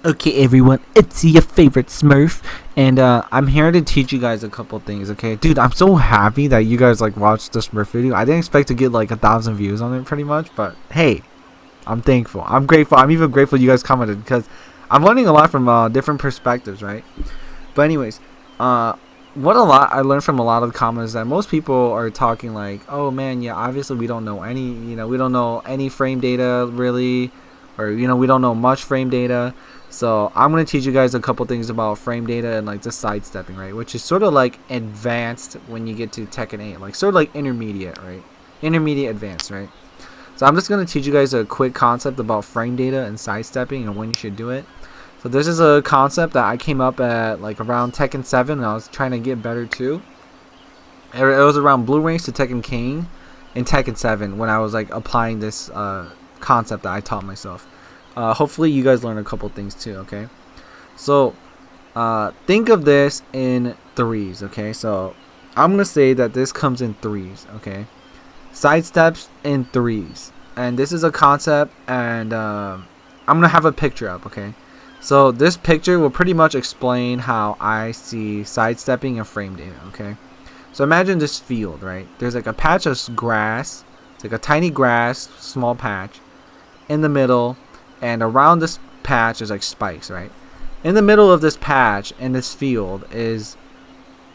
Okay, everyone, it's your favorite Smurf, and I'm here to teach you guys a couple things. Okay, dude, I'm so happy that you guys like watched the Smurf video. I didn't expect to get like 1,000 views on it, pretty much, but hey, I'm thankful. I'm grateful. I'm even grateful you guys commented because I'm learning a lot from different perspectives, right? But anyways, I learned from a lot of the comments that most people are talking like, oh man, yeah, obviously we don't know any, we don't know any frame data really, or we don't know much frame data. So I'm going to teach you guys a couple things about frame data and like the sidestepping, right? Which is sort of like advanced when you get to Tekken 8, like sort of like intermediate, right? Intermediate advanced, right? So I'm just going to teach you guys a quick concept about frame data and sidestepping and when you should do it. So this is a concept that I came up at like around Tekken 7 and I was trying to get better too. It was around Blue Ranks to Tekken King in Tekken 7 when I was like applying this concept that I taught myself. Hopefully you guys learn a couple things too, okay? So think of this in threes, okay? So I'm going to say that this comes in threes, okay? Sidesteps in threes. And this is a concept, and I'm going to have a picture up, okay? So this picture will pretty much explain how I see sidestepping and frame data, okay? So imagine this field, right? There's like a patch of grass. It's like a tiny grass, small patch in the middle. And around this patch is like spikes, right? In the middle of this patch in this field is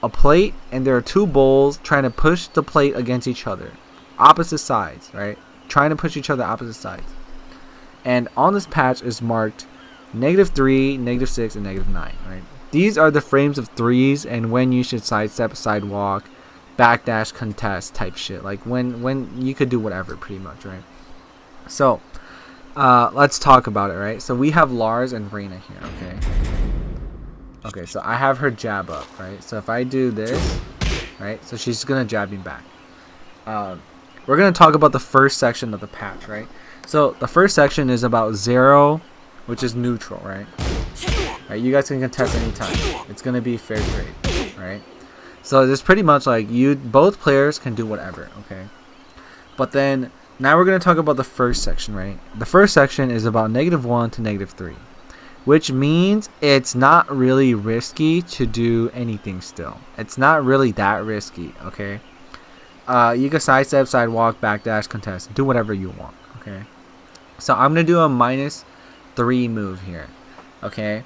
a plate, and there are two bowls trying to push the plate against each other, opposite sides, right? Trying to push each other opposite sides. And on this patch is marked -3, -6, and -9, right? These are the frames of threes and when you should sidestep, sidewalk, backdash, contest type shit. Like when you could do whatever, pretty much, right? So let's talk about it, right? So we have Lars and Reina here, okay? Okay, so I have her jab up, right? So if I do this, right? So she's gonna jab me back. We're gonna talk about the first section of the patch, right? So the first section is about 0, which is neutral, right? Right, you guys can contest anytime. It's gonna be fair trade, right? So it's pretty much like both players can do whatever, okay? But then now we're going to talk about the first section, right? The first section is about -1 to -3, which means it's not really risky to do anything still. It's not really that risky, okay? You can sidestep, sidewalk, backdash, contest, do whatever you want, okay? So I'm going to do a -3 move here, okay?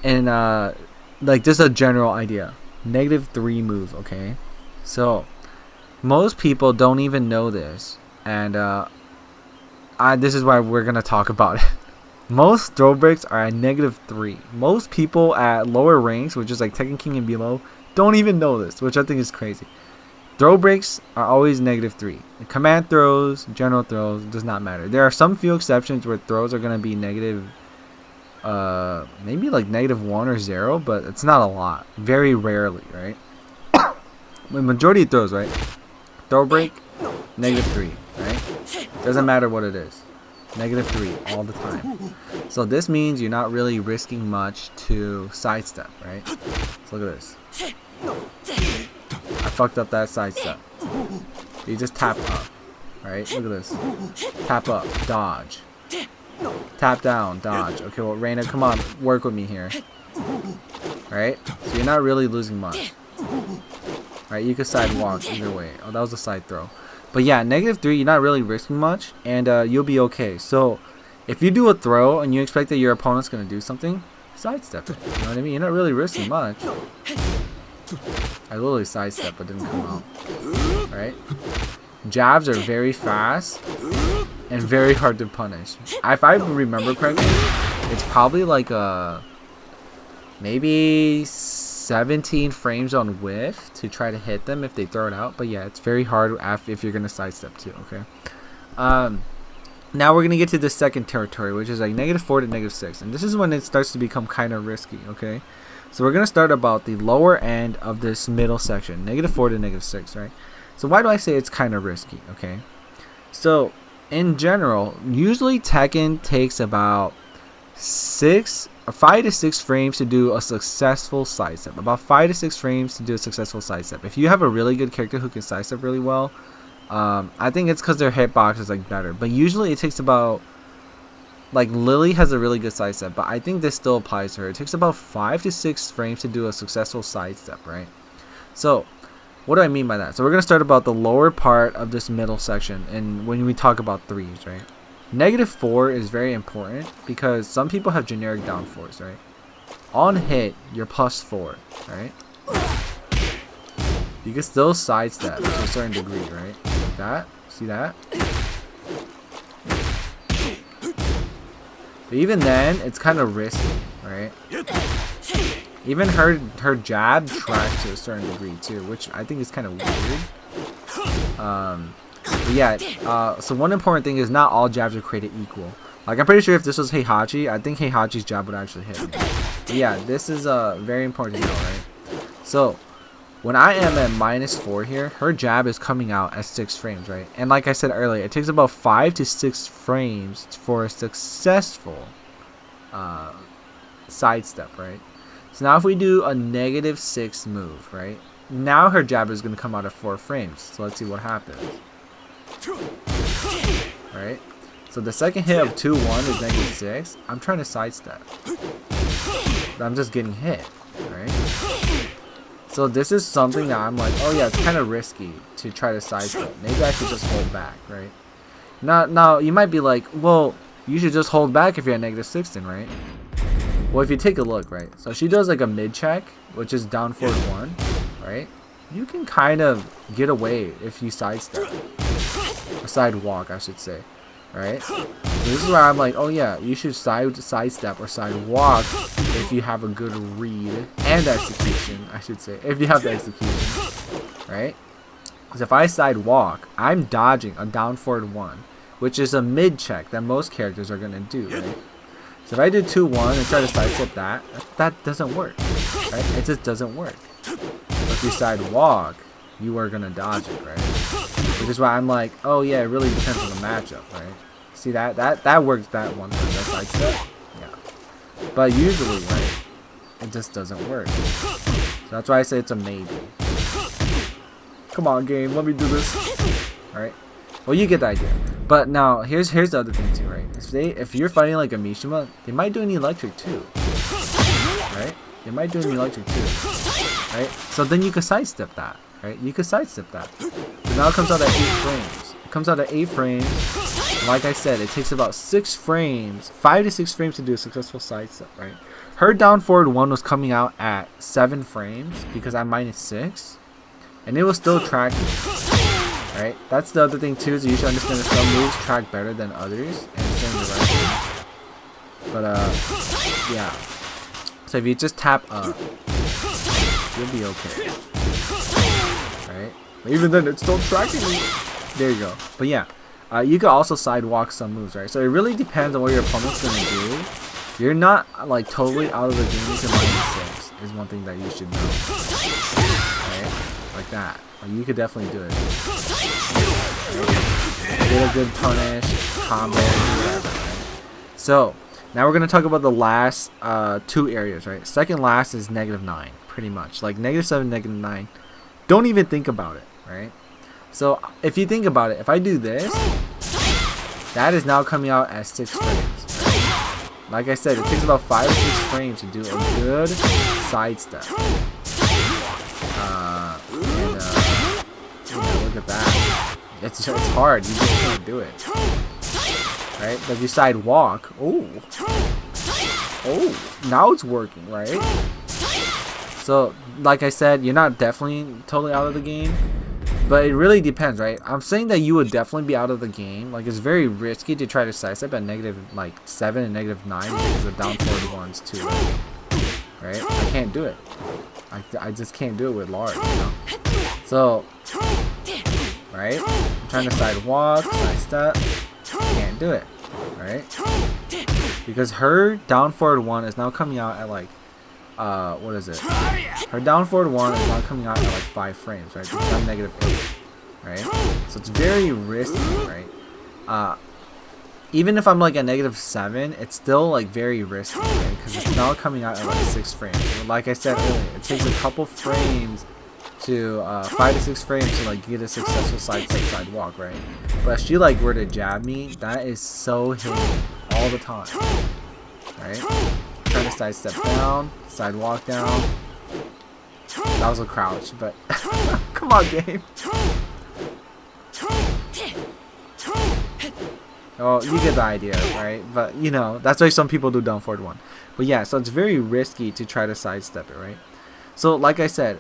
And like just a general idea. -3 move, okay? So most people don't even know this. And this is why we're going to talk about it. Most throw breaks are at -3. Most people at lower ranks, which is like Tekken King and below, don't even know this, which I think is crazy. Throw breaks are always -3. The command throws, general throws, does not matter. There are some few exceptions where throws are going to be maybe like -1 or 0, but it's not a lot. Very rarely, right? The majority of throws, right? Throw break, -3. Right? Doesn't matter what it is. -3 all the time. So this means you're not really risking much to sidestep, right? So look at this. I fucked up that sidestep. You just tap up, right? Look at this. Tap up, dodge. Tap down, dodge. Okay, well, Reina, come on, work with me here. Right? So you're not really losing much. Right? You could sidewalk either way. Oh, that was a side throw. But yeah, -3, you're not really risking much, and you'll be okay. So if you do a throw and you expect that your opponent's going to do something, sidestep it. You know what I mean? You're not really risking much. I literally sidestep, but didn't come out. Right? Jabs are very fast and very hard to punish. If I remember correctly, it's probably like maybe 17 frames on whiff to try to hit them if they throw it out. But yeah, it's very hard if you're gonna sidestep too, okay? Now we're gonna get to the second territory, which is like -4 to -6, and this is when it starts to become kind of risky, okay? So we're gonna start about the lower end of this middle section, -4 to -6, right? So why do I say it's kind of risky, okay? So in general, usually Tekken takes about 5 to 6 frames to do a successful sidestep. About 5 to 6 frames to do a successful sidestep. If you have a really good character who can sidestep really well, I think it's because their hitbox is like better. But usually it takes about like Lily has a really good sidestep, but I think this still applies to her. It takes about 5 to 6 frames to do a successful sidestep, right? So what do I mean by that? So we're going to start about the lower part of this middle section, and when we talk about threes, right? -4 is very important because some people have generic down fours, right? On hit, you're +4, right? You can still sidestep to a certain degree, right? Like that. See that? But even then, it's kind of risky, right? Even her jab tracks to a certain degree too, which I think is kind of weird. But yeah, so one important thing is not all jabs are created equal. Like, I'm pretty sure if this was Heihachi, I think Heihachi's jab would actually hit me. But yeah, this is very important to know, right? So when I am at -4 here, her jab is coming out at 6 frames, right? And like I said earlier, it takes about 5 to 6 frames for a successful sidestep, right? So now if we do a -6 move, right? Now her jab is going to come out at 4 frames. So let's see what happens. Right? So the second hit of 2-1 is -6. I'm trying to sidestep, but I'm just getting hit, right? So this is something that I'm like, oh yeah, it's kind of risky to try to sidestep. Maybe I should just hold back, right? Now you might be like, well, you should just hold back if you're at -6 then, right? Well, if you take a look, right? So she does like a mid check, which is down forward 1, right? You can kind of get away if you sidestep. A sidewalk, I should say. Right? So this is where I'm like, oh yeah, you should sidestep or sidewalk if you have a good read and execution, I should say. If you have the execution. Right? Because if I sidewalk, I'm dodging a down forward 1, which is a mid check that most characters are going to do, right? So if I do 2-1 and try to sidestep that doesn't work, right? It just doesn't work. But if you sidewalk, you are gonna dodge it, right? Which is why I'm like, oh yeah, it really depends on the matchup, right? See that works that one time, that sidestep, yeah. But usually, right, it just doesn't work. So that's why I say it's a maybe. Come on, game, let me do this. All right. Well, you get the idea. But now here's the other thing too, right? If you're fighting like a Mishima, they might do an electric too, right? They might do an electric too, right? So then you can sidestep that, right? You can sidestep that. So now it comes out at 8 frames. It comes out at 8 frames. And like I said, it takes about 6 frames, 5 to 6 frames to do a successful sidestep, right? Her down forward 1 was coming out at 7 frames because I'm -6, and it was still tracking. Right? That's the other thing too, is you should understand that some moves track better than others and it's in the direction. But yeah. So if you just tap up, you'll be okay. Right? But even then it's still tracking me. There you go. But yeah. You can also sidewalk some moves, right? So it really depends on what your opponent's gonna do. You're not like totally out of the game if you're -6 is one thing that you should know. Right? Like that. Like you could definitely do it. Get a good punish, combo, whatever, right? So now we're gonna talk about the last 2 areas, right? Second last is -9, pretty much. Like -7, -9. Don't even think about it, right? So if you think about it, if I do this, that is now coming out as 6 frames. Right? Like I said, it takes about 5 or 6 frames to do a good sidestep. Look at that. It's hard. You just can't do it. Right? But if you sidewalk, oh, now it's working, right? So, like I said, you're not definitely totally out of the game, but it really depends, right? I'm saying that you would definitely be out of the game. Like, it's very risky to try to sidestep at -7 and -9 because of down forward 1s too. Right? I can't do it. I just can't do it with Lars, you know? So, right? I'm trying to sidewalk, sidestep. Can't do it, right? Because her down forward 1 is now coming out at like, what is it? Her down forward 1 is now coming out at like 5 frames, right? Because I'm -8, right? So it's very risky, right? Even if I'm like at -7, it's still like very risky, right? Because it's now coming out at like 6 frames. Like I said earlier, it takes a couple frames to 5 to 6 frames to like get a successful sidewalk, right? But if she like were to jab me, that is so hitting all the time. Right? Try to sidestep down, sidewalk down. That was a crouch, but come on, game. Oh, you get the idea, right? But you know, that's why some people do down forward one. But yeah, so it's very risky to try to sidestep it, right? So like I said,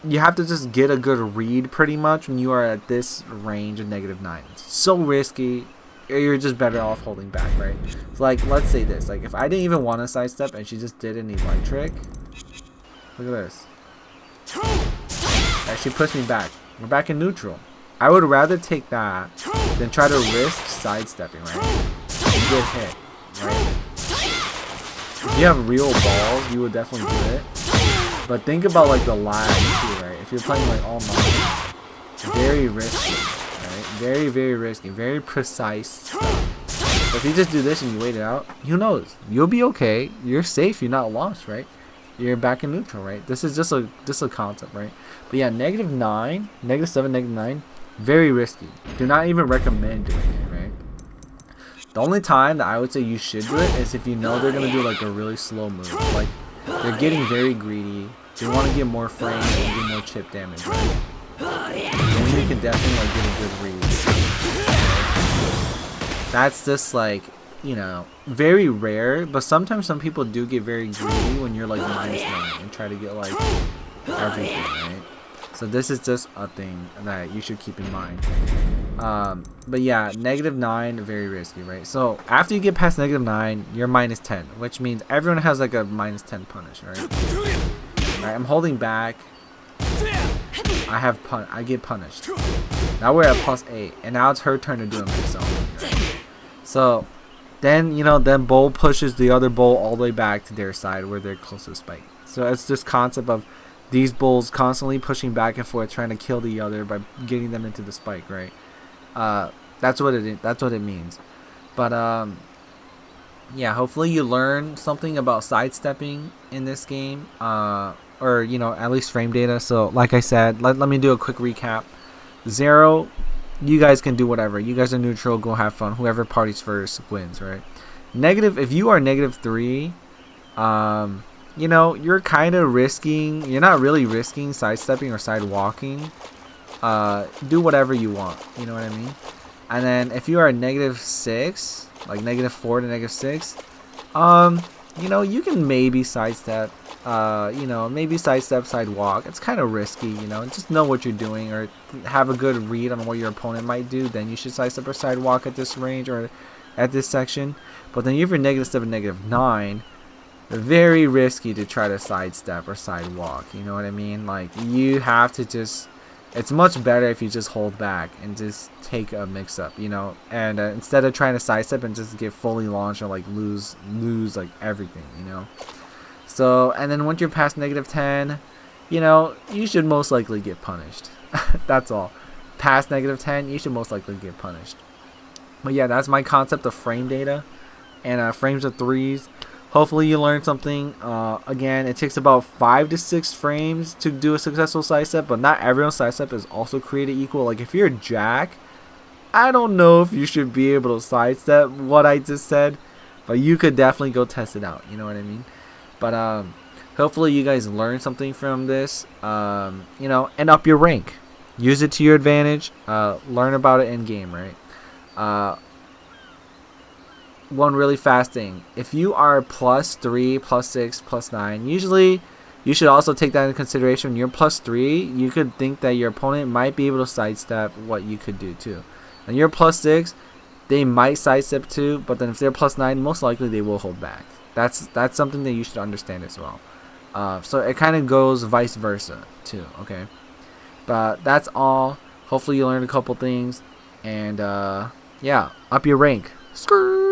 you have to just get a good read pretty much when you are at this range of -9. It's so risky. You're just better off holding back, right? So like, let's say this, like if I didn't even want to sidestep and she just did an electric, look at this. Right, she pushed me back. We're back in neutral. I would rather take that than try to risk sidestepping, right? And get hit, right? If you have real balls, you would definitely do it. But think about like the lag too, right? If you're playing like all night, very risky, right? Very, very risky, very precise stuff. But if you just do this and you wait it out, who knows? You'll be okay. You're safe. You're not lost, right? You're back in neutral, right? This is just a concept, right? But yeah, -9, -7, -9, very risky. Do not even recommend doing it, right? The only time that I would say you should do it is if you know they're gonna do like a really slow move, like they're getting very greedy. They want to get more frames and get more chip damage, right? Then you can definitely like get a good read. That's just like, you know, very rare, but sometimes some people do get very greedy when you're like -9 and try to get like everything, right? So this is just a thing that you should keep in mind. But yeah, -9, very risky, right? So after you get past -9, you're -10, which means everyone has like a -10 punish, right? Alright, I'm holding back. I get punished. Now we're at +8, and now it's her turn to do it myself. Right? So then, you know, then Bull pushes the other Bull all the way back to their side where they're closest spike. So it's this concept of these Bulls constantly pushing back and forth, trying to kill the other by getting them into the spike, right? That's what it means. But yeah, hopefully you learn something about sidestepping in this game, or you know, at least frame data. So like I said, let me do a quick recap. 0, you guys can do whatever. You guys are neutral, go have fun. Whoever parties first wins, right? Negative, if you are -3, you know, you're kind of risking, you're not really risking sidestepping or sidewalking. Do whatever you want, you know what I mean? And then if you are -6, like -4 to -6, you know, you can maybe sidestep, you know, maybe sidestep, sidewalk. It's kind of risky, you know, just know what you're doing or have a good read on what your opponent might do. Then you should sidestep or sidewalk at this range or at this section. But then if you're -7, -9, very risky to try to sidestep or sidewalk, you know what I mean? Like, you have to just, it's much better if you just hold back and just take a mix up, you know, and instead of trying to sidestep and just get fully launched or like lose like everything, you know. So, and then once you're past -10, you know, you should most likely get punished. That's all. Past -10, you should most likely get punished. But yeah, that's my concept of frame data and frames of 3s. Hopefully you learned something. Again, it takes about 5 to 6 frames to do a successful sidestep, but not everyone's sidestep is also created equal. Like if you're a Jack, I don't know if you should be able to sidestep what I just said, but you could definitely go test it out. You know what I mean? But hopefully you guys learned something from this. You know, and up your rank. Use it to your advantage. Learn about it in game, right? One really fast thing, if you are +3, +6, +9, usually you should also take that into consideration. When you're +3, you could think that your opponent might be able to sidestep what you could do too. And you're +6, they might sidestep too, but then if they're +9, most likely they will hold back. That's something that you should understand as well. So it kind of goes vice versa too, okay? But that's all. Hopefully you learned a couple things, and yeah, up your rank. Skrrr.